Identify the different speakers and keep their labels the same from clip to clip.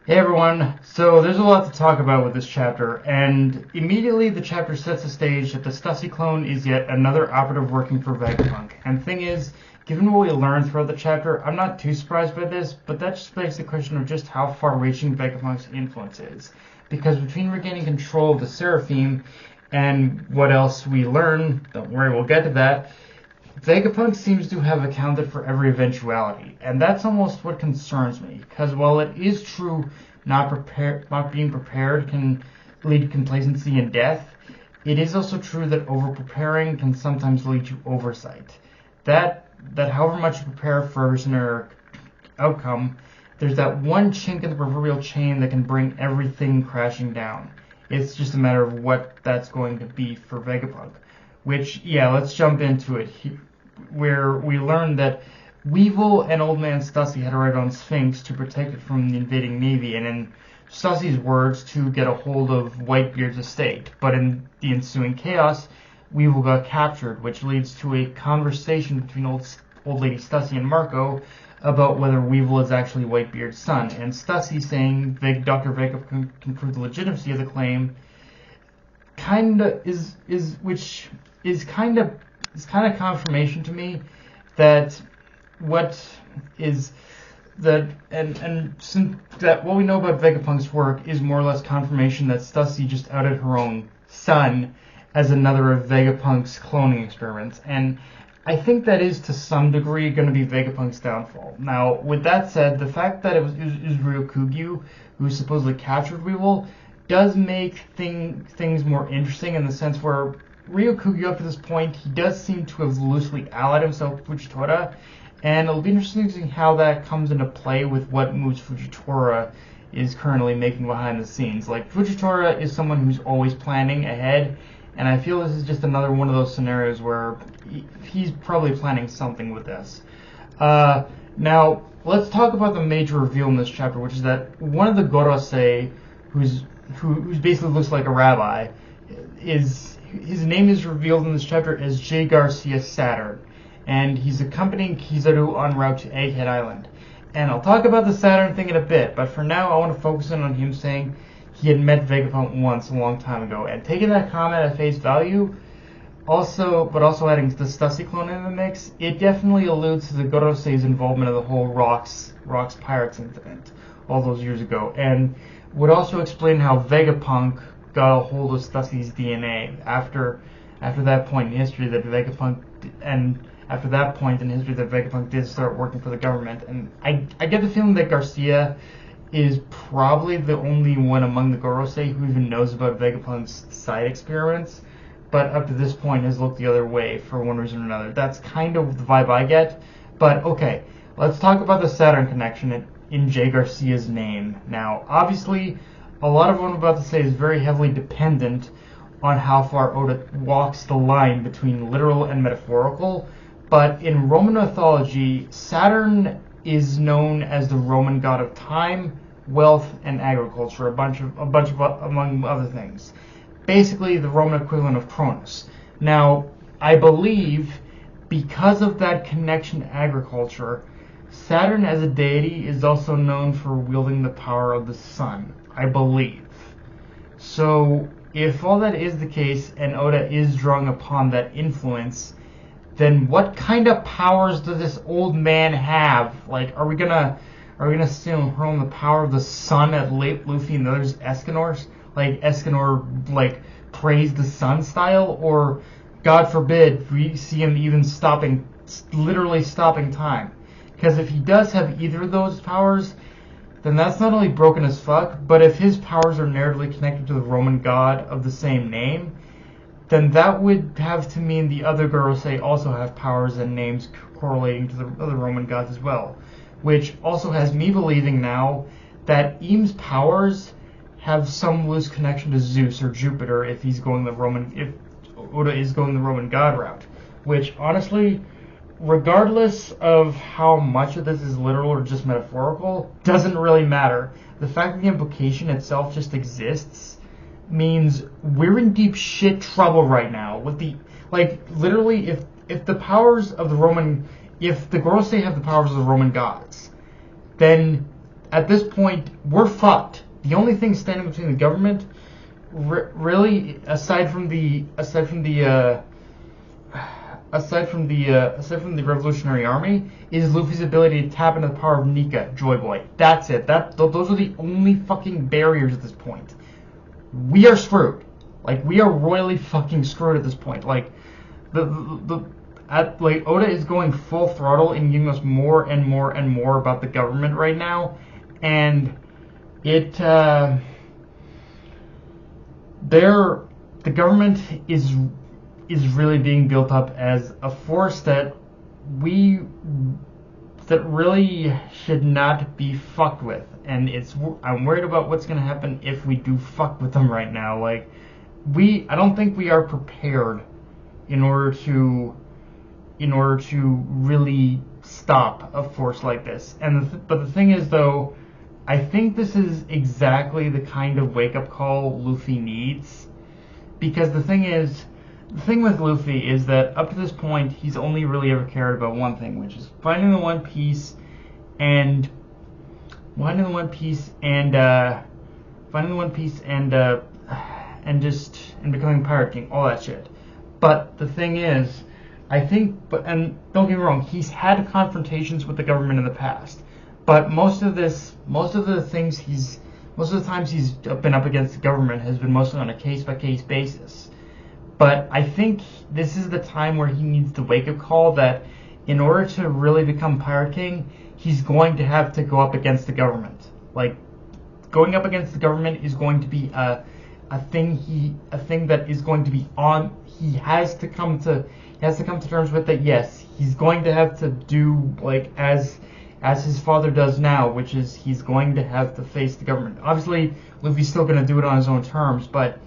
Speaker 1: Hey everyone, so there's a lot to talk about with this chapter, and immediately the chapter sets the stage that the Stussy clone is yet another operative working for Vegapunk. And the thing is, given what we learned throughout the chapter, I'm not too surprised by this, but that just begs the question of just how far-reaching Vegapunk's influence is. Because between regaining control of the Seraphim and what else we learn, don't worry, we'll get to that, Vegapunk seems to have accounted for every eventuality, and that's almost what concerns me. Because while it is true not being prepared can lead to complacency and death, it is also true that over preparing can sometimes lead to oversight. That however much you prepare for every scenario outcome, there's that one chink in the proverbial chain that can bring everything crashing down. It's just a matter of what that's going to be for Vegapunk. Which, yeah, let's jump into it. Where we learn that Weevil and Old Man Stussy had to ride on Sphinx to protect it from the invading Navy, and in Stussy's words, to get a hold of Whitebeard's estate. But in the ensuing chaos, Weevil got captured, which leads to a conversation between old Lady Stussy and Marco about whether Weevil is actually Whitebeard's son, and Stussy saying Dr. Vegapunk can prove the legitimacy of the claim, which is kind of confirmation to me that what is that and since that what we know about Vegapunk's work is more or less confirmation that Stussy just outed her own son as another of Vegapunk's cloning experiments, and I think that is to some degree going to be Vegapunk's downfall. Now, with that said, the fact that it was Ryokugyu who supposedly captured Weevil does make things more interesting in the sense where Ryokugyu up to this point, he does seem to have loosely allied himself with Fujitora, and it'll be interesting to see how that comes into play with what moves Fujitora is currently making behind the scenes. Like, Fujitora is someone who's always planning ahead, and I feel this is just another one of those scenarios where he's probably planning something with this. Now, let's talk about the major reveal in this chapter, which is that one of the Gorosei, who basically looks like a rabbi, his name is revealed in this chapter as J. Garcia Saturn, and he's accompanying Kizaru en route to Egghead Island. And I'll talk about the Saturn thing in a bit, but for now I want to focus in on him saying he had met Vegapunk once a long time ago, and taking that comment at face value, but also adding the Stussy clone in the mix, it definitely alludes to the Gorosei's involvement in the whole Rocks Pirates incident all those years ago, and would also explain how Vegapunk got a hold of Stussy's DNA after that point in history that Vegapunk did start working for the government. And I get the feeling that Garcia is probably the only one among the Gorosei who even knows about Vegapunk's side experiments, but up to this point has looked the other way for one reason or another. That's kind of the vibe I get. But okay, let's talk about the Saturn connection in Jay Garcia's name. Now, obviously, a lot of what I'm about to say is very heavily dependent on how far Oda walks the line between literal and metaphorical, but in Roman mythology, Saturn is known as the Roman god of time, wealth, and agriculture, among other things. Basically, the Roman equivalent of Cronus. Now, I believe because of that connection to agriculture, Saturn as a deity is also known for wielding the power of the sun, I believe. So, if all that is the case and Oda is drawing upon that influence, then what kind of powers does this old man have? Like, are we gonna assume hurl the power of the sun at late Luffy and the others Escanors? Like Escanor praise the sun style? Or God forbid we see him even literally stopping time? Because if he does have either of those powers, then that's not only broken as fuck, but if his powers are narratively connected to the Roman god of the same name, then that would have to mean the other Gorosei also have powers and names correlating to the other Roman gods as well. Which also has me believing now that Eam's powers have some loose connection to Zeus or Jupiter if Oda is going the Roman god route. Which, honestly, regardless of how much of this is literal or just metaphorical, doesn't really matter. The fact that the implication itself just exists means we're in deep shit trouble right now. With the literally, if the powers of the Roman, if the Gorosei have the powers of the Roman gods, then at this point, we're fucked. The only thing standing between the government, really, aside from the Revolutionary Army, is Luffy's ability to tap into the power of Nika, Joy Boy. That's it. Those are the only fucking barriers at this point. We are screwed. Like, we are royally fucking screwed at this point. Like, Oda is going full throttle and giving us more and more and more about the government right now, and the government is really being built up as a force that really should not be fucked with, and I'm worried about what's going to happen if we do fuck with them right now. Like, I don't think we are prepared in order to really stop a force like this. But the thing is, though, I think this is exactly the kind of wake-up call Luffy needs, because the thing with Luffy is that up to this point, he's only really ever cared about one thing, which is finding the One Piece and becoming Pirate King, all that shit. But the thing is, and don't get me wrong, he's had confrontations with the government in the past, but most of the times he's been up against the government has been mostly on a case-by-case basis. But I think this is the time where he needs the wake-up call that in order to really become Pirate King, he's going to have to go up against the government. Like, going up against the government is going to be a thing that is going to be on. He has to come to terms with that. Yes, he's going to have to do like as his father does now, which is he's going to have to face the government. Obviously, Luffy's still going to do it on his own terms, but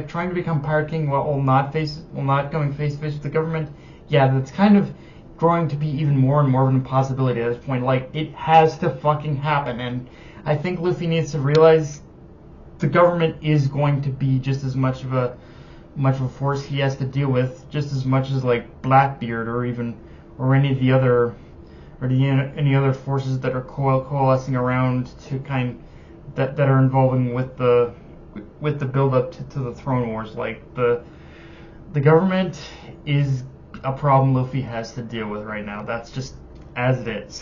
Speaker 1: trying to become Pirate King while not going face to face with the government. Yeah, that's kind of growing to be even more and more of an impossibility at this point. Like, it has to fucking happen, and I think Luffy needs to realize the government is going to be just as much of a force he has to deal with, just as much as like Blackbeard or any of the other any other forces that are coalescing around that are involving with the build up to the Throne Wars. Like, the government is a problem Luffy has to deal with right now. That's just as it is.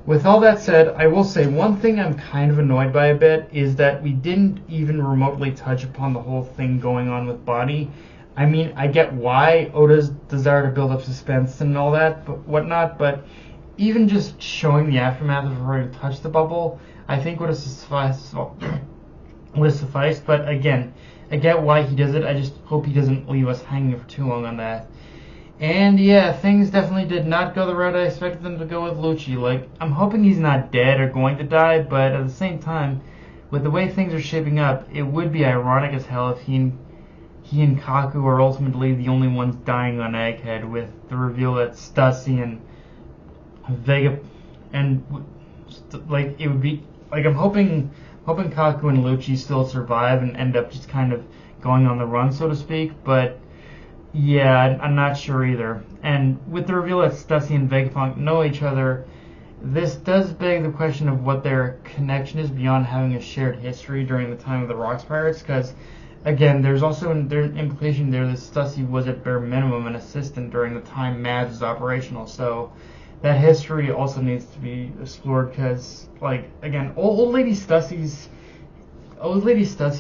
Speaker 1: With all that said, I will say one thing I'm kind of annoyed by a bit is that we didn't even remotely touch upon the whole thing going on with Bonnie. I mean, I get why Oda's desire to build up suspense and all that, but whatnot, but even just showing the aftermath of her having touched the bubble, I think would have sufficed. But again, I get why he does it. I just hope he doesn't leave us hanging for too long on that. And yeah, things definitely did not go the route I expected them to go with Lucci. Like, I'm hoping he's not dead or going to die, but at the same time, with the way things are shaping up, it would be ironic as hell if he and Kaku are ultimately the only ones dying on Egghead, with the reveal that Stussy and Vega and like, it would be like, I'm hoping Kaku and Lucci still survive and end up just kind of going on the run, so to speak, but yeah, I'm not sure either. And with the reveal that Stussy and Vegapunk know each other, this does beg the question of what their connection is beyond having a shared history during the time of the Rocks Pirates, because, again, there's also an implication there that Stussy was at bare minimum an assistant during the time Mads was operational, so that history also needs to be explored, because, like, again, Old Lady Stussy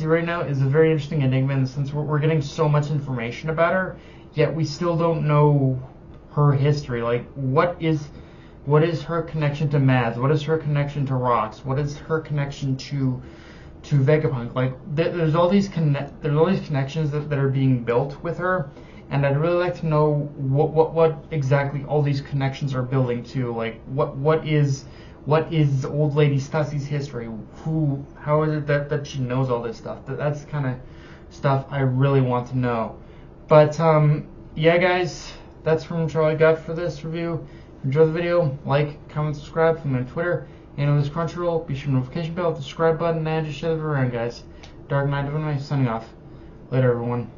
Speaker 1: right now is a very interesting enigma in the sense we're getting so much information about her, yet we still don't know her history. Like, what is her connection to Mads? What is her connection to Rocks? What is her connection to Vegapunk? Like, there's all these connections that are being built with her, and I'd really like to know what exactly all these connections are building to. Like, what is Old Lady Stussy's history? How is it that she knows all this stuff? That's the kind of stuff I really want to know. But yeah, guys, that's pretty much all I got for this review. Enjoy the video, like, comment, subscribe. Follow me on Twitter and on this Crunchyroll. Be sure to notification bell, the subscribe button, and just share the video around, guys. Dark Knight of Anime signing off. Later, everyone.